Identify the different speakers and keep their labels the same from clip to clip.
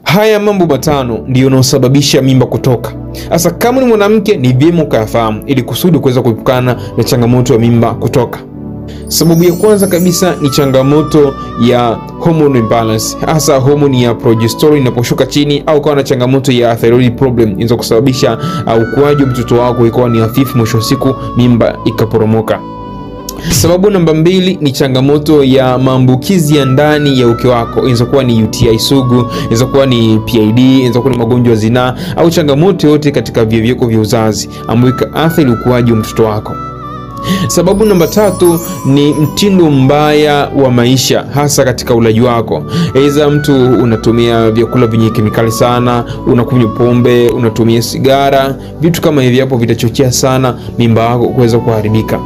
Speaker 1: Haya mambo matano ndio yanayosababisha mimba kutoka. Sasa kama ni mwanamke, ni vyema ukayafahamu ili kusudi kuweza kuepukana na changamoto ya mimba kutoka. Sababu ya kwanza kabisa ni changamoto ya hormone imbalance. Hasa homoni ya progesterone inaposhuka chini au kwa na changamoto ya thyroid problem, inaweza kusababisha ukuaji wa mtoto wako ikawa ni hafifu, mwisho siku mimba ikaporomoka. Sababu namba 2 ni changamoto ya maambukizi ya ndani ya uke wako. Inaweza kuwa ni UTI sugu, inaweza kuwa ni PID, inaweza kuwa ni magonjwa ya zinaa au changamoto yote katika via vyako vya uzazi ambayo ikaathiri ukuaji wa mtoto wako. Sababu namba 3 ni mtindo mbaya wa maisha, hasa katika ulaji wako. Aidha mtu unatumia vyakula vyenye kemikali sana, unakunywa pombe, unatumia sigara, vitu kama hivi hapo vitachochea sana mimba yako kuweza kuharibika.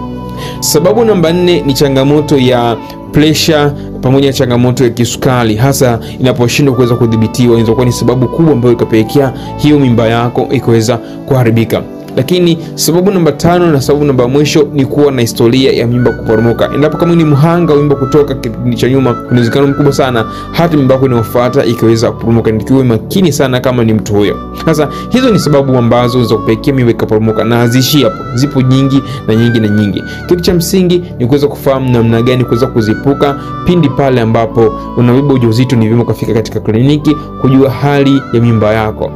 Speaker 1: Sababu namba 4 ni changamoto ya pressure pamoja na changamoto ya kisukari, hasa inaposhindwa kuweza kudhibitiwa. Inaweza kuwa ni sababu kubwa ambayo ikapelekea hiyo mimba yako ikaweza kuharibika. Lakini sababu namba 5 na sababu namba mwisho ni kuwa na historia ya mimba kuporomoka. Endapo kama ni mhanga wa mimba kutoka kipindi cha nyuma, kuna uwezekano mkubwa sana hata mimba yako inayofuata ikaweza kuporomoka. Nikiwa makini sana kama ni mtu huyo. Sasa hizo ni sababu ambazo za kupelekea mimba ikaporomoka, na haziishi hapo, zipo nyingi na nyingi na nyingi. Kitu cha msingi ni kuweza kufahamu namna gani kuweza kuzipuka pindi pale ambapo unabeba ujauzito. Ni vyema kufika katika kliniki kujua hali ya mimba yako.